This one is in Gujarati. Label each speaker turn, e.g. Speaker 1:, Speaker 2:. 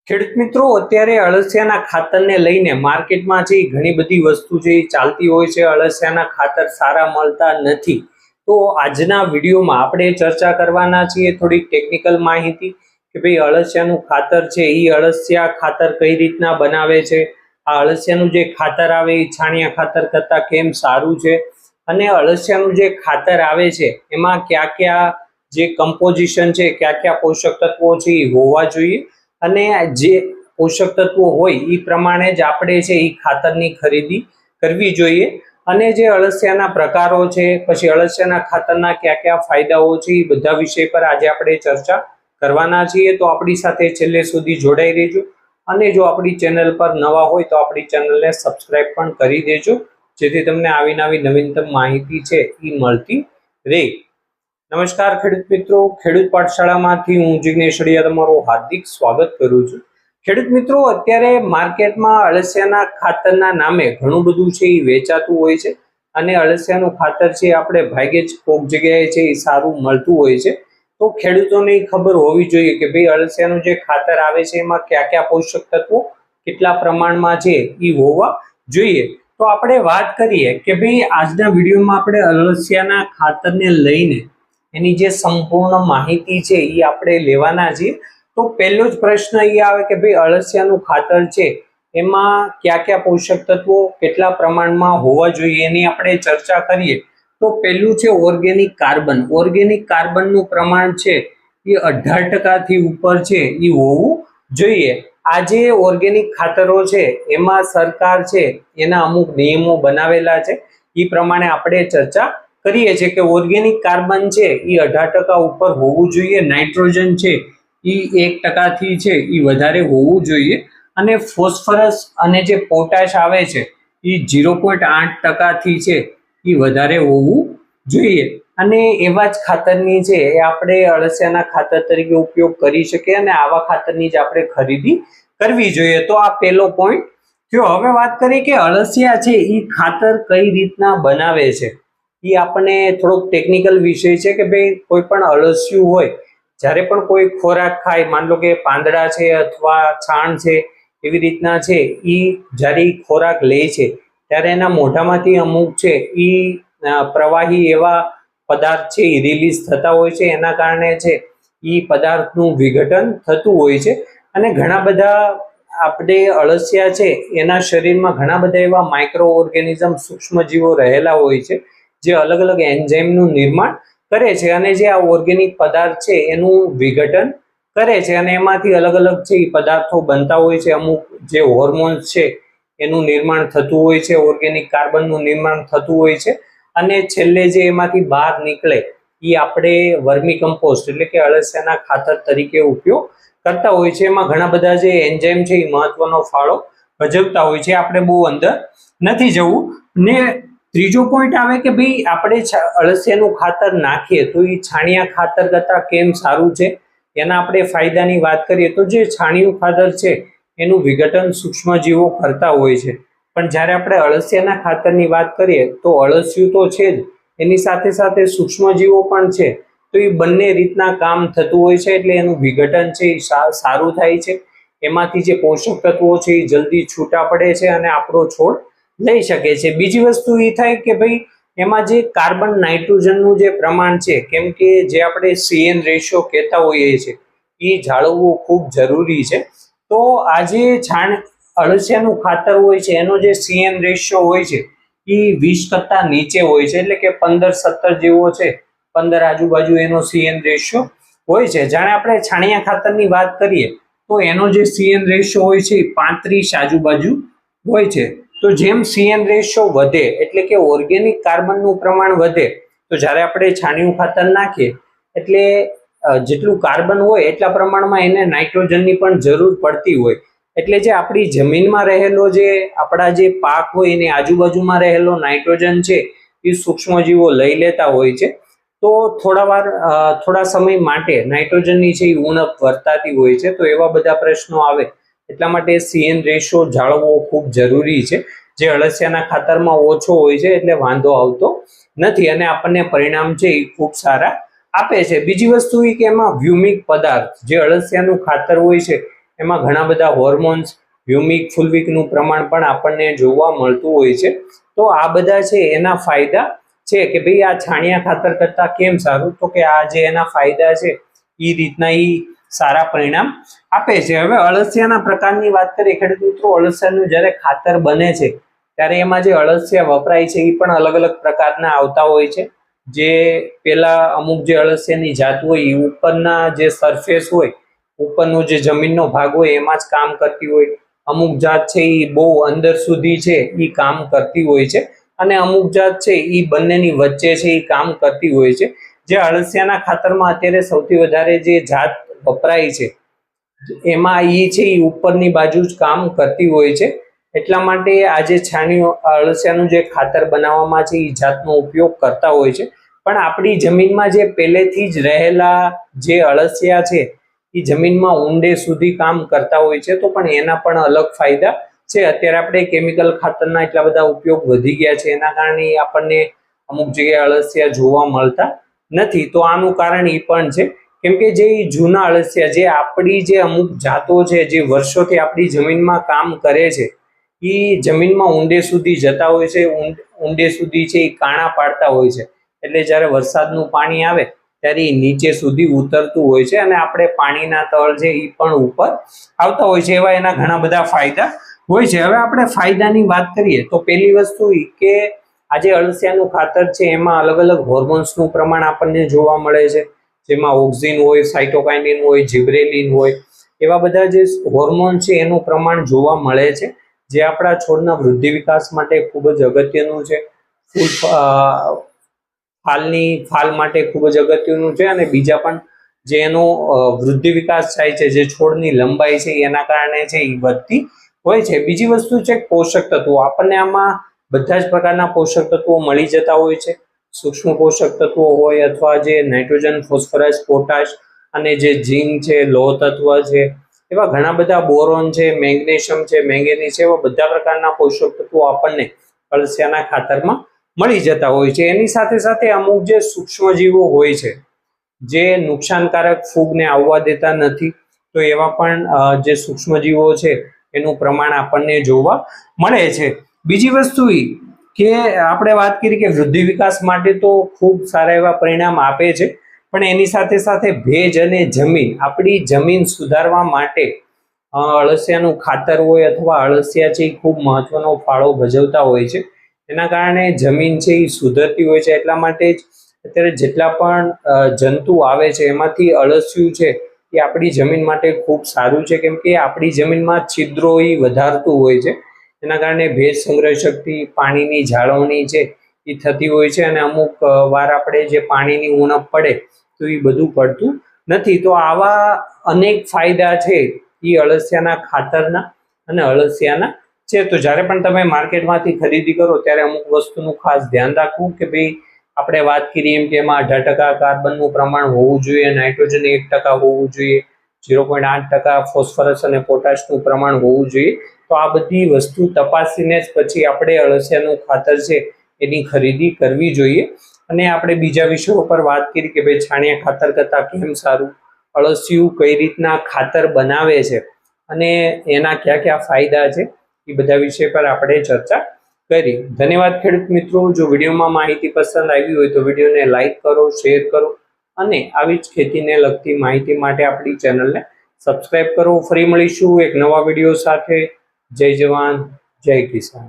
Speaker 1: ખેડૂત મિત્રો અત્યારે અળસિયાના ખાતરને લઈને માર્કેટમાં જે ઘણી બધી વસ્તુ જે ચાલતી હોય છે, અળસિયાના ખાતર સારા મળતા નથી. તો આજના વિડીયોમાં આપણે ચર્ચા કરવાના છીએ થોડી ટેકનિકલ માહિતી કે ભાઈ અળસિયાનું ખાતર છે એ અળસિયા ખાતર કઈ રીતના બનાવે છે, આ અળસિયાનું જે ખાતર આવે એ છાણિયા ખાતર કરતાં કેમ સારું છે, અને અળસિયાનું જે ખાતર આવે છે એમાં કયા કયા જે કમ્પોઝિશન છે, કયા કયા પોષક તત્વો છે એ હોવા જોઈએ, અને જે પોષક તત્વો હોય એ પ્રમાણે જ આપણે છે એ ખાતરની ખરીદી કરવી જોઈએ. અને જે અળસિયાના પ્રકારો છે, પછી અળસિયાના ખાતરના કયા કયા ફાયદાઓ છે, એ બધા વિષય પર આજે આપણે ચર્ચા કરવાના છીએ. તો આપણી સાથે છેલ્લે સુધી જોડાઈ રહેજો, અને જો આપણી ચેનલ પર નવા હોય તો આપણી ચેનલને સબસ્ક્રાઇબ પણ કરી દેજો, જેથી તમને આવી નવી નવીનતમ માહિતી છે એ મળતી રહે. નમસ્કાર ખેડૂત મિત્રો, ખેડૂત પાઠશાળામાંથી હું જિગ્નેશ અડિયા તમારું હાર્દિક સ્વાગત કરું છું. ખેડૂત મિત્રો, અત્યારે માર્કેટમાં અળસિયાના ખાતરના નામે ઘણું બધું છે એ વેચાતું હોય છે, અને અળસિયાનું ખાતર છે આપણે ભાગ્યે જ કોઈક જગ્યાએ છે એ સારું મળતું હોય છે. તો ખેડૂતોને ખબર હોવી જોઈએ કે ભાઈ અળસિયાનું જે ખાતર આવે છે એમાં કયા કયા પોષક તત્વો કેટલા પ્રમાણમાં છે એ હોવા જોઈએ. તો આપણે વાત કરીએ કે ભાઈ આજના વિડીયોમાં આપણે અળસિયાના ખાતરને લઈને એની જે સંપૂર્ણ માહિતી છે એ આપણે લેવાના છીએ. તો પહેલો જ પ્રશ્ન એ આવે કે ભાઈ અળસિયાનું ખાતર છે એમાં કયા કયા પોષક તત્વો કેટલા પ્રમાણમાં હોવા જોઈએ એની આપણે ચર્ચા કરીએ. તો પહેલું છે ઓર્ગેનિક કાર્બન. ઓર્ગેનિક કાર્બનનું પ્રમાણ છે એ 18% ઉપર છે એ હોવું જોઈએ. આ જે ઓર્ગેનિક ખાતરો છે એમાં સરકાર છે એના અમુક નિયમો બનાવેલા છે, એ પ્રમાણે આપણે ચર્ચા કરીએ છીએ કે ઓર્ગેનિક કાર્બન છે એ 18% ઉપર હોવું જોઈએ, નાઇટ્રોજન છે એ 1% છે એ વધારે હોવું જોઈએ, અને ફોસ્ફરસ અને જે પોટાશ આવે છે એ 0.8% છે એ વધારે હોવું જોઈએ. અને એવા જ ખાતરની છે એ આપણે અળસિયાના ખાતર તરીકે ઉપયોગ કરી શકીએ, અને આવા ખાતરની જ આપણે ખરીદી કરવી જોઈએ. તો આ પહેલો પોઈન્ટ થયો. હવે વાત કરીએ કે અળસિયા છે એ ખાતર કઈ રીતના બનાવે છે. એ આપણને થોડોક ટેકનિકલ વિષય છે કે ભાઈ કોઈ પણ અળસિયું હોય, જ્યારે પણ કોઈ ખોરાક ખાય, માન લો કે પાંદડા છે અથવા છાણ છે, એવી રીતના છે એ જ્યારે ખોરાક લે છે ત્યારે એના મોઢામાંથી અમુક છે એ પ્રવાહી એવા પદાર્થ છે એ રિલીઝ થતા હોય છે. એના કારણે છે એ પદાર્થનું વિઘટન થતું હોય છે, અને ઘણા બધા આપણે અળસિયા છે એના શરીરમાં ઘણા બધા એવા માઇક્રો ઓર્ગેનિઝમ, સૂક્ષ્મજીવો રહેલા હોય છે જે અલગ અલગ એન્ઝાઇમનું નિર્માણ કરે છે, અને જે આ ઓર્ગેનિક પદાર્થ છે એનું વિઘટન કરે છે, અને એમાંથી અલગ અલગ છે એ પદાર્થો બનતા હોય છે. અમુક જે હોર્મોન્સ છે એનું નિર્માણ થતું હોય છે, ઓર્ગેનિક કાર્બનનું નિર્માણ થતું હોય છે, અને છેલ્લે જે એમાંથી બહાર નીકળે એ આપણે વર્મી કમ્પોસ્ટ એટલે કે અળસિયાના ખાતર તરીકે ઉપયોગ કરતા હોય છે. એમાં ઘણા બધા જે એન્ઝાઇમ છે એ મહત્વનો ફાળો ભજવતા હોય છે. આપણે બહુ અંદર નથી જવું. ને ત્રીજો પોઈન્ટ આવે કે ભાઈ આપણે અળસિયાનું ખાતર નાખીએ તો એ છાણિયા ખાતર કરતાં કેમ સારું છે. એના આપણે ફાયદાની વાત કરીએ તો જે છાણિયું ખાતર છે એનું વિઘટન સૂક્ષ્મજીવો કરતા હોય છે, પણ જ્યારે આપણે અળસિયાના ખાતરની વાત કરીએ તો અળસિયું તો છે જ, એની સાથે સાથે સૂક્ષ્મજીવો પણ છે. તો એ બંને રીતના કામ થતું હોય છે, એટલે એનું વિઘટન છે એ સારું થાય છે. એમાંથી જે પોષક તત્વો છે એ જલ્દી છૂટા પડે છે અને આપણો છોડ લઈ શકે છે. બીજી વસ્તુ એ થાય કે ભાઈ એમાં જે કાર્બન નાઇટ્રોજનનું જે પ્રમાણ છે, કેમ કે જે આપણે CN રેશિયો કહેતા હોઈએ છીએ એ જાળવવું ખૂબ જરૂરી છે. તો આ જે અળસિયાનું ખાતર હોય છે એનો જે CN રેશિયો હોય છે એ 20 કરતાં નીચે હોય છે, એટલે કે 15-17 જેવો છે, 15 આજુબાજુ એનો CN રેશિયો હોય છે. જાણે આપણે છાણિયા ખાતરની વાત કરીએ તો એનો જે CN રેશિયો હોય છે એ 35 આજુબાજુ હોય છે. તો જેમ CN રેશિયો વધે એટલે કે ઓર્ગેનિક કાર્બનનું પ્રમાણ વધે, તો જ્યારે આપણે છાણિયું ખાતર નાખીએ એટલે જેટલું કાર્બન હોય એટલા પ્રમાણમાં એને નાઇટ્રોજનની પણ જરૂર પડતી હોય, એટલે જે આપણી જમીનમાં રહેલો જે આપણા જે પાક હોય એની આજુબાજુમાં રહેલો નાઇટ્રોજન છે એ સૂક્ષ્મજીવો લઈ લેતા હોય છે. તો થોડા સમય માટે નાઇટ્રોજનની છે એ ઉણપ વર્તાતી હોય છે. તો એવા બધા પ્રશ્નો આવે એટલા માટે CN રેશિયો જાળવવો ખૂબ જરૂરી છે, જે અળસિયાના ખાતરમાં ઓછો હોય છે એટલે વાંધો આવતો નથી, અને આપણને પરિણામ છે એ ખૂબ સારા આપે છે. બીજી વસ્તુ એ કે એમાં વ્યુમિક પદાર્થ, જે અળસિયાનું ખાતર હોય છે એમાં ઘણા બધા હોર્મોન્સ, હ્યુમિક ફુલ્વિકનું પ્રમાણ પણ આપણને જોવા મળતું હોય છે. તો આ બધા છે એના ફાયદા છે કે ભાઈ આ છાણિયા ખાતર કરતાં કેમ સારું, તો કે આ જે એના ફાયદા છે એ રીતના એ સારા પરિણામ આપે છે. હવે અળસિયાના પ્રકારની વાત કરીએ ખેડૂત મિત્રો, અળસિયાનું જ્યારે ખાતર બને છે ત્યારે એમાં જે અળસિયા વપરાય છે એ પણ અલગ અલગ પ્રકારના આવતા હોય છે. જે પેલા અમુક જે અળસિયાની જાત હોય એ ઉપરના જે સરફેસ હોય, ઉપરનો જે જમીનનો ભાગ હોય એમાં જ કામ કરતી હોય. અમુક જાત છે એ બહુ અંદર સુધી છે એ કામ કરતી હોય છે, અને અમુક જાત છે એ બંનેની વચ્ચે છે એ કામ કરતી હોય છે. જે અળસિયાના ખાતરમાં અત્યારે સૌથી વધારે જે જાત વપરાય છે એમાં એ છે એ ઉપરની બાજુ જ કામ કરતી હોય છે. એટલા માટે આ જે છાણિયું અળસિયાનું જે ખાતર બનાવવામાં છે એ જાતનો ઉપયોગ કરતા હોય છે. પણ આપણી જમીનમાં જે પહેલેથી જ રહેલા જે અળસિયા છે એ જમીનમાં ઊંડે સુધી કામ કરતા હોય છે, તો પણ એના પણ અલગ ફાયદા છે. અત્યારે આપણે કેમિકલ ખાતરના એટલા બધા ઉપયોગ વધી ગયા છે, એના કારણે આપણને અમુક જગ્યાએ અળસિયા જોવા મળતા નથી. તો આનું કારણ એ પણ છે કેમ કે જે જૂના અળસિયા, જે આપણી જે અમુક જાતો છે જે વર્ષોથી આપણી જમીનમાં કામ કરે છે, એ જમીનમાં ઊંડે સુધી જતા હોય છે, ઊંડે સુધી છે એ કાણા પાડતા હોય છે. એટલે જ્યારે વરસાદનું પાણી આવે ત્યારે એ નીચે સુધી ઉતરતું હોય છે અને આપણે પાણીના તળ છે એ પણ ઉપર આવતા હોય છે. એવા એના ઘણા બધા ફાયદા હોય છે. હવે આપણે ફાયદાની વાત કરીએ તો પહેલી વસ્તુ એ કે આ જે અળસિયાનું ખાતર છે એમાં અલગ અલગ હોર્મોન્સનું પ્રમાણ આપણને જોવા મળે છે, જેમાં ઓક્સિન હોય, સાઇટોકાઇનિન હોય, જિબ્રેલિન હોય, એવા બધા જે હોર્મોન છે એનું પ્રમાણ જોવા મળે છે, જે આપણા છોડના વૃદ્ધિ વિકાસ માટે ખૂબ જ અગત્યનું છે. ફાલ માટે ખૂબ જ અગત્યનું છે, અને બીજા પણ જે એનો વૃદ્ધિ વિકાસ થાય છે, જે છોડની લંબાઈ છે એના કારણે છે એ વધતી હોય છે. બીજી વસ્તુ છે પોષક તત્વો. આપણને આમાં બધા જ પ્રકારના પોષક તત્વો મળી જતા હોય છે. સૂક્ષ્મ પોષક તત્વો હોય અથવા જે નાઇટ્રોજન, ફોસ્ફરસ, પોટાશ અને જે ઝીંક છે, લોહ તત્વ છે, એવા ઘણા બધા, બોરોન છે, મેગ્નેશિયમ છે, મેંગેનીઝ છે, એવા બધા પ્રકારના પોષક તત્વો આપણને અળસિયાના ખાતરમાં મળી જતા હોય છે. એની સાથે સાથે અમુક જે સૂક્ષ્મજીવો હોય છે જે નુકસાનકારક ફૂગને આવવા દેતા નથી, તો એવા પણ જે સૂક્ષ્મજીવો છે એનું પ્રમાણ આપણને જોવા મળે છે. બીજી વસ્તુ એ કે આપણે વાત કરી કે વૃદ્ધિ વિકાસ માટે તો ખૂબ સારા એવા પરિણામ આપે છે, પણ એની સાથે સાથે ભેજ અને જમીન, આપણી જમીન સુધારવા માટે અળસિયાનું ખાતર હોય અથવા અળસિયા છે એ ખૂબ મહત્વનો ફાળો ભજવતા હોય છે. એના કારણે જમીન છે એ સુધરતી હોય છે. એટલા માટે જ અત્યારે જેટલા પણ જંતુ આવે છે એમાંથી અળસિયું છે એ આપણી જમીન માટે ખૂબ સારું છે, કેમ કે આપણી જમીનમાં છિદ્રો એ વધારતું હોય છે. એના કારણે ભેજ સંગ્રહ શક્તિ, પાણીની જાળવણી છે એ થતી હોય છે, અને અમુક વાર આપણે જે પાણીની ઉણપ પડે તો એ બધું પડતું નથી. તો આવા અનેક ફાયદા છે એ અળસિયાના ખાતરના અને અળસિયાના છે. તો જ્યારે પણ તમે માર્કેટમાંથી ખરીદી કરો ત્યારે અમુક વસ્તુનું ખાસ ધ્યાન રાખવું કે ભાઈ આપણે વાત કરીએ એમ કે એમાં 18% કાર્બનનું પ્રમાણ હોવું જોઈએ, નાઇટ્રોજન 1% હોવું જોઈએ, 0.8% ફોસ્ફરસ અને પોટાશનું પ્રમાણ હોવું જોઈએ. તો આ બધી વસ્તુ તપાસીને જ પછી આપણે અળસિયાનું ખાતર છે એની ખરીદી કરવી જોઈએ. અને આપણે બીજા વિષયો પર વાત કરી કે ભાઈ છાણિયા ખાતર કરતાં કેમ સારું, અળસિયું કઈ રીતના ખાતર બનાવે છે અને એના કયા કયા ફાયદા છે, એ બધા વિષય પર આપણે ચર્ચા કરી. ધન્યવાદ ખેડૂત મિત્રો. જો વિડીયોમાં માહિતી પસંદ આવી હોય તો વિડીયોને લાઈક કરો, શેર કરો, અને આવી જ ખેતીને લગતી માહિતી માટે આપણી ચેનલને સબસ્ક્રાઇબ કરો. ફરી મળીશું એક નવા વિડીયો સાથે. જય જવાન, જય કિસાન.